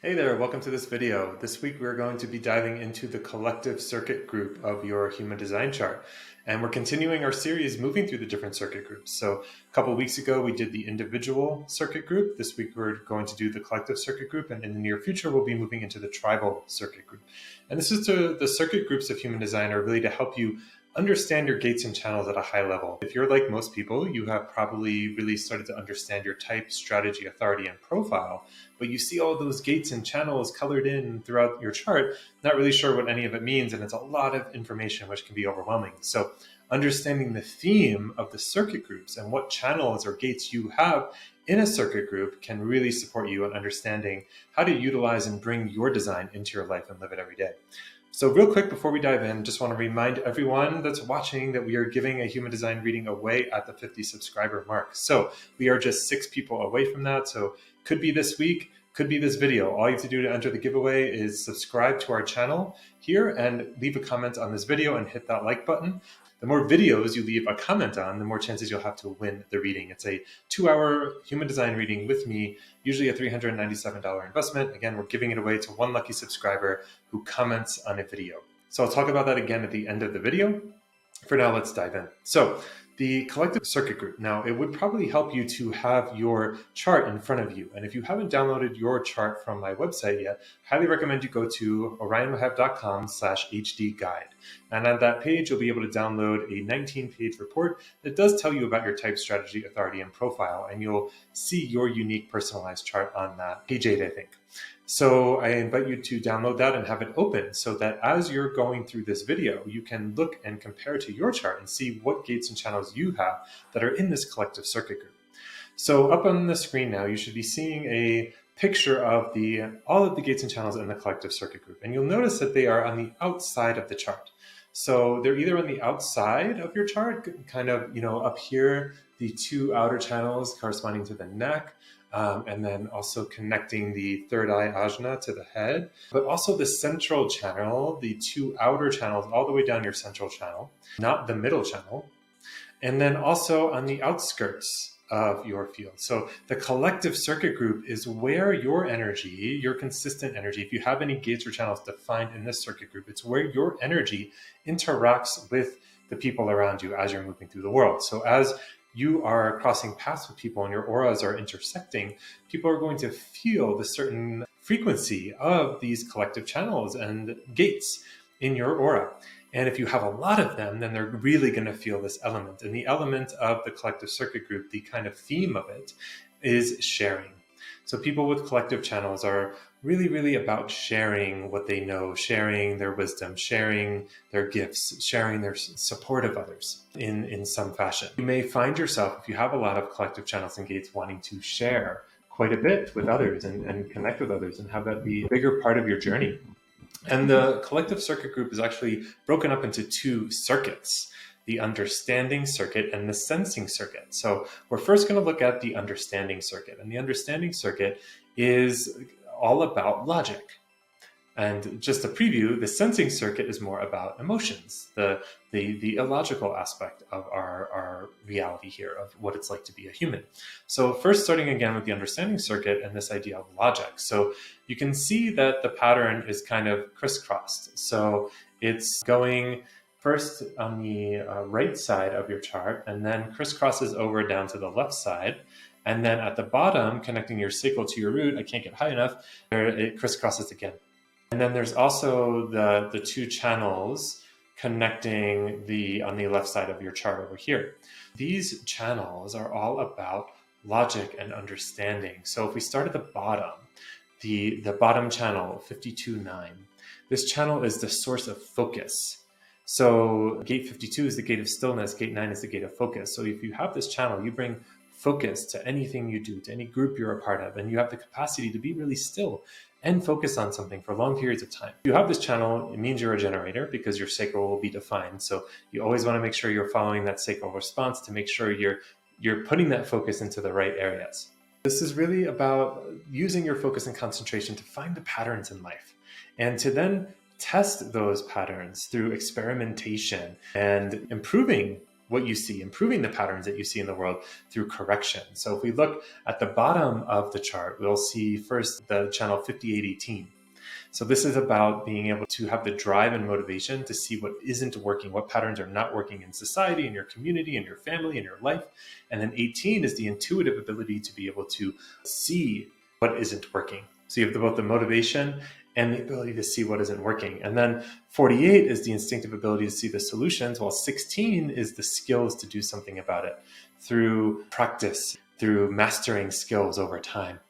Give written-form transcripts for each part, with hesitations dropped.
Hey there, welcome to this video. This week we're going to be diving into the collective circuit group of your human design chart. And we're continuing our series moving through the different circuit groups. So a couple of weeks ago we did the individual circuit group. This week we're going to do the collective circuit group, and in the near future we'll be moving into the tribal circuit group. And this is the circuit groups of human design are really to help you understand your gates and channels at a high level. If you're like most people, you have probably really started to understand your type, strategy, authority, and profile, but you see all those gates and channels colored in throughout your chart, not really sure what any of it means, and it's a lot of information which can be overwhelming. So understanding the theme of the circuit groups and what channels or gates you have in a circuit group can really support you in understanding how to utilize and bring your design into your life and live it every day. So real quick, before we dive in, just want to remind everyone that's watching that we are giving a human design reading away at the 50 subscriber mark. So we are just 6 people away from that. So could be this week, could be this video. All you have to do to enter the giveaway is subscribe to our channel here and leave a comment on this video and hit that like button. The more videos you leave a comment on, the more chances you'll have to win the reading. It's a 2-hour human design reading with me, usually a $397 investment. Again, we're giving it away to one lucky subscriber who comments on a video. So I'll talk about that again at the end of the video. For now, let's dive in. So the collective circuit group. Now, it would probably help you to have your chart in front of you. And if you haven't downloaded your chart from my website yet, highly recommend you go to orionwahab.com/HD guide. And on that page, you'll be able to download a 19-page report that does tell you about your type, strategy, authority, and profile. And you'll see your unique personalized chart on that page 8, I think. So I invite you to download that and have it open so that as you're going through this video, you can look and compare to your chart and see what gates and channels you have that are in this collective circuit group. So up on the screen now, you should be seeing a picture of all of the gates and channels in the collective circuit group. And you'll notice that they are on the outside of the chart. So they're either on the outside of your chart, kind of, up here, the 2 outer channels corresponding to the neck, and then also connecting the third eye ajna to the head, but also the central channel, the 2 outer channels all the way down your central channel, not the middle channel, and then also on the outskirts of your field. So the collective circuit group is where your energy, your consistent energy, if you have any gates or channels defined in this circuit group, it's where your energy interacts with the people around you as you're moving through the world. So as you are crossing paths with people and your auras are intersecting, people are going to feel the certain frequency of these collective channels and gates in your aura. And if you have a lot of them, then they're really going to feel this element. And the element of the collective circuit group, the kind of theme of it, is sharing. So people with collective channels are really, really about sharing what they know, sharing their wisdom, sharing their gifts, sharing their support of others in some fashion. You may find yourself, if you have a lot of collective channels and gates, wanting to share quite a bit with others and connect with others and have that be a bigger part of your journey. And the collective circuit group is actually broken up into 2 circuits, the understanding circuit and the sensing circuit. So we're first going to look at the understanding circuit. And the understanding circuit is all about logic. And just a preview, the sensing circuit is more about emotions, the illogical aspect of our reality here, of what it's like to be a human. So first, starting again with the understanding circuit and this idea of logic. So you can see that the pattern is kind of crisscrossed. So it's going first on the right side of your chart, and then crisscrosses over down to the left side. And then at the bottom, connecting your sacral to your root, I can't get high enough, it crisscrosses again. And then there's also the 2 channels connecting on the left side of your chart over here. These channels are all about logic and understanding. So if we start at the bottom, the bottom channel, 52-9, this channel is the source of focus. So gate 52 is the gate of stillness, gate 9 is the gate of focus. So if you have this channel, you bring focus to anything you do, to any group you're a part of, and you have the capacity to be really still and focus on something for long periods of time. If you have this channel, it means you're a generator because your sacral will be defined. So you always want to make sure you're following that sacral response to make sure you're putting that focus into the right areas. This is really about using your focus and concentration to find the patterns in life and to then test those patterns through experimentation and improving what you see, improving the patterns that you see in the world through correction. So if we look at the bottom of the chart, we'll see first the channel 5818. So this is about being able to have the drive and motivation to see what isn't working, what patterns are not working in society, in your community, in your family, in your life. And then 18 is the intuitive ability to be able to see what isn't working. So you have both the motivation and the ability to see what isn't working. And then 48 is the instinctive ability to see the solutions, while 16 is the skills to do something about it through practice, through mastering skills over time.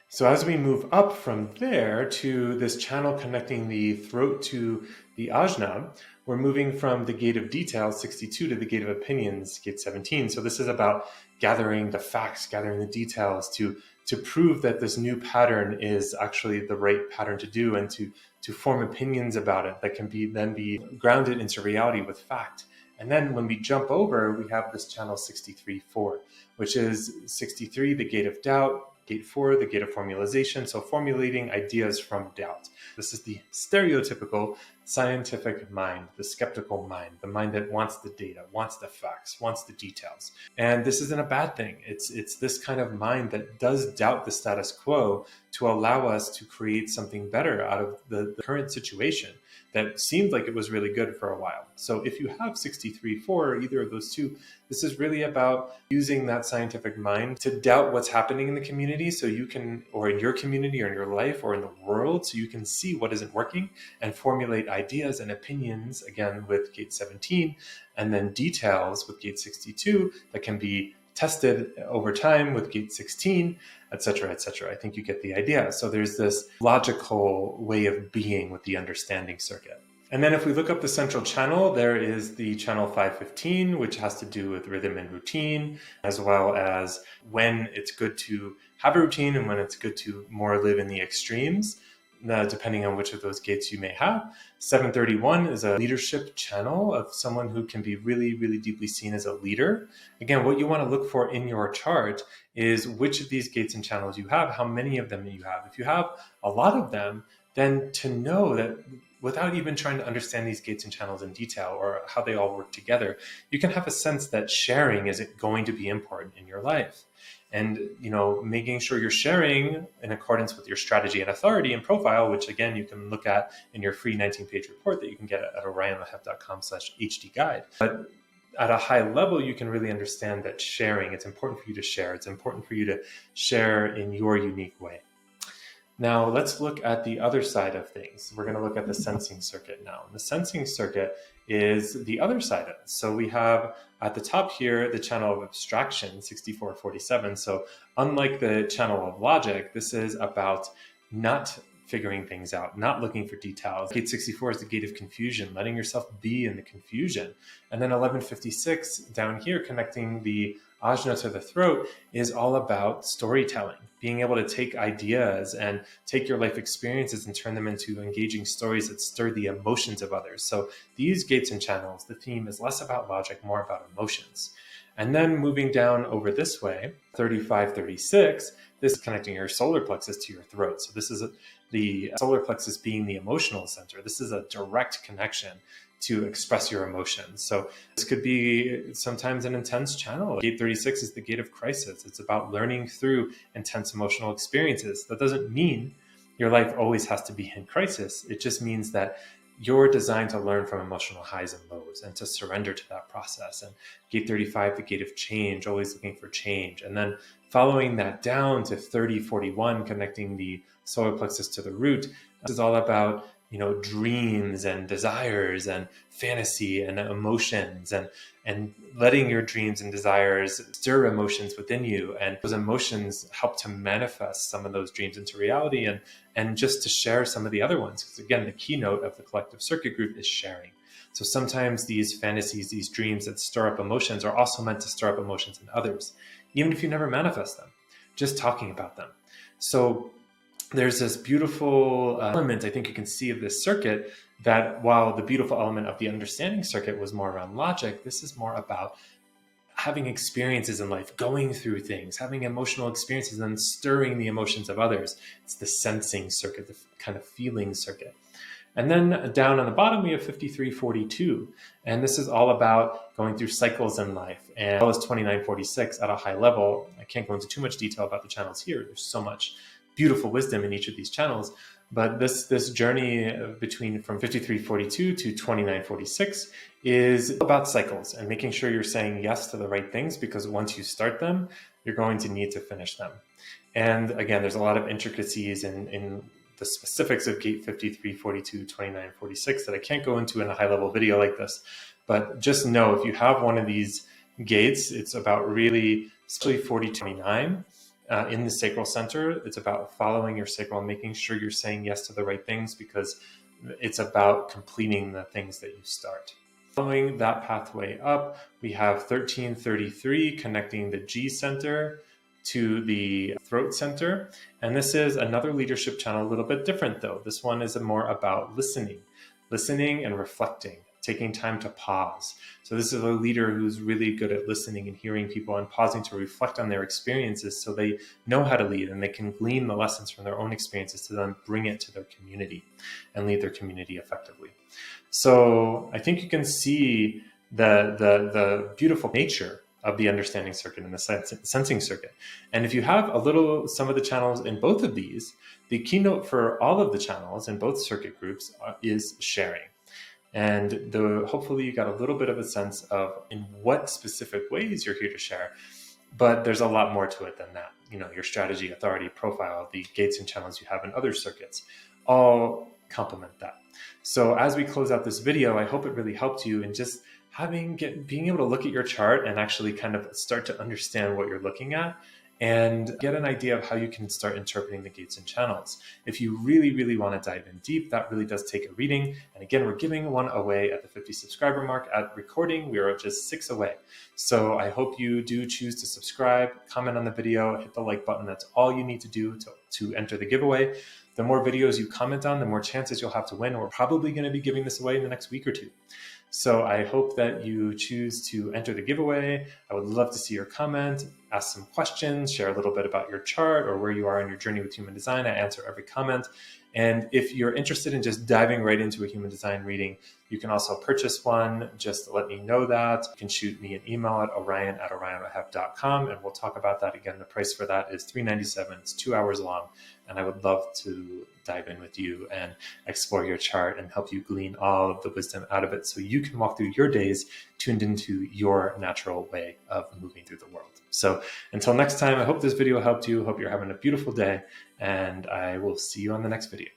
So as we move up from there to this channel connecting the throat to the ajna, we're moving from the gate of details, 62, to the gate of opinions, gate 17. So this is about gathering the facts, gathering the details to prove that this new pattern is actually the right pattern to do, and to form opinions about it that can then be grounded into reality with fact. And then when we jump over, we have this channel 63-4, which is 63, the gate of doubt, gate 4, the gate of formalization, so formulating ideas from doubt. This is the stereotypical scientific mind, the skeptical mind, the mind that wants the data, wants the facts, wants the details. And this isn't a bad thing. It's this kind of mind that does doubt the status quo to allow us to create something better out of the current situation that seemed like it was really good for a while. So if you have 63-4 or either of those two, this is really about using that scientific mind to doubt what's happening in the community so you can, or in your community or in your life or in the world, so you can see what isn't working and formulate ideas and opinions, again, with gate 17, and then details with gate 62 that can be tested over time with gate 16, etc., etc. I think you get the idea. So there's this logical way of being with the understanding circuit. And then if we look up the central channel, there is the channel 515, which has to do with rhythm and routine, as well as when it's good to have a routine and when it's good to more live in the extremes, depending on which of those gates you may have. 731 is a leadership channel of someone who can be really, really deeply seen as a leader. Again, what you want to look for in your chart is which of these gates and channels you have, how many of them you have. If you have a lot of them, then to know that without even trying to understand these gates and channels in detail or how they all work together, you can have a sense that sharing is going to be important in your life. And, making sure you're sharing in accordance with your strategy and authority and profile, which again, you can look at in your free 19-page report that you can get at orionmahef.com/HD guide. But at a high level, you can really understand that sharing, it's important for you to share. It's important for you to share in your unique way. Now, let's look at the other side of things. We're going to look at the sensing circuit now. And the sensing circuit is the other side of it. So we have at the top here, the channel of abstraction, 6447. So unlike the channel of logic, this is about not figuring things out, not looking for details. Gate 64 is the gate of confusion, letting yourself be in the confusion. And then 1156 down here, connecting the ajna to the throat, is all about storytelling, being able to take ideas and take your life experiences and turn them into engaging stories that stir the emotions of others. So these gates and channels, the theme is less about logic, more about emotions. And then moving down over this way, 3536, this is connecting your solar plexus to your throat. So this is the solar plexus being the emotional center. This is a direct connection to express your emotions. So this could be sometimes an intense channel. Gate 36 is the gate of crisis. It's about learning through intense emotional experiences. That doesn't mean your life always has to be in crisis. It just means that you're designed to learn from emotional highs and lows and to surrender to that process. And gate 35, the gate of change, always looking for change. And then following that down to 3041, connecting the solar plexus to the root, this is all about dreams and desires and fantasy and emotions and letting your dreams and desires stir emotions within you. And those emotions help to manifest some of those dreams into reality and just to share some of the other ones. Because again, the keynote of the collective circuit group is sharing. So sometimes these fantasies, these dreams that stir up emotions are also meant to stir up emotions in others, even if you never manifest them, just talking about them. So there's this beautiful element I think you can see of this circuit, that while the beautiful element of the understanding circuit was more around logic, this is more about having experiences in life, going through things, having emotional experiences and stirring the emotions of others. It's the sensing circuit, the kind of feeling circuit. And then down on the bottom, we have 5342. And this is all about going through cycles in life. And as well as 2946 at a high level. I can't go into too much detail about the channels here. There's so much beautiful wisdom in each of these channels. But this journey from 5342 to 2946 is about cycles and making sure you're saying yes to the right things, because once you start them, you're going to need to finish them. And again, there's a lot of intricacies in the specifics of gate 53, 42, 29, 46 that I can't go into in a high level video like this. But just know, if you have one of these gates, it's about really, especially 40, 29, in the sacral center, it's about following your sacral and making sure you're saying yes to the right things, because it's about completing the things that you start. Following that pathway up, we have 1333 connecting the G center to the throat center. And this is another leadership channel, a little bit different though. This one is more about listening and reflecting, taking time to pause. So this is a leader who's really good at listening and hearing people and pausing to reflect on their experiences, so they know how to lead and they can glean the lessons from their own experiences to then bring it to their community and lead their community effectively. So I think you can see the beautiful nature of the understanding circuit and the sensing circuit. And if you have some of the channels in both of these, the keynote for all of the channels in both circuit groups is sharing. And hopefully you got a little bit of a sense of in what specific ways you're here to share, but there's a lot more to it than that. Your strategy, authority, profile, the gates and channels you have in other circuits, all complement that. So as we close out this video, I hope it really helped you in just being able to look at your chart and actually kind of start to understand what you're looking at and get an idea of how you can start interpreting the gates and channels. If you really, really want to dive in deep, that really does take a reading. And again, we're giving one away at the 50 subscriber mark. At recording, we are just 6 away. So I hope you do choose to subscribe, comment on the video, hit the like button. That's all you need to do to enter the giveaway. The more videos you comment on, the more chances you'll have to win. We're probably going to be giving this away in the next week or two. So I hope that you choose to enter the giveaway. I would love to see your comment, ask some questions, share a little bit about your chart or where you are in your journey with human design. I answer every comment. And if you're interested in just diving right into a human design reading, you can also purchase one. Just let me know that. You can shoot me an email at orion@orionweb.com, and we'll talk about that again. The price for that is $397. It's 2 hours long, and I would love to dive in with you and explore your chart and help you glean all of the wisdom out of it so you can walk through your days tuned into your natural way of moving through the world. So until next time, I hope this video helped you. Hope you're having a beautiful day, and I will see you on the next video.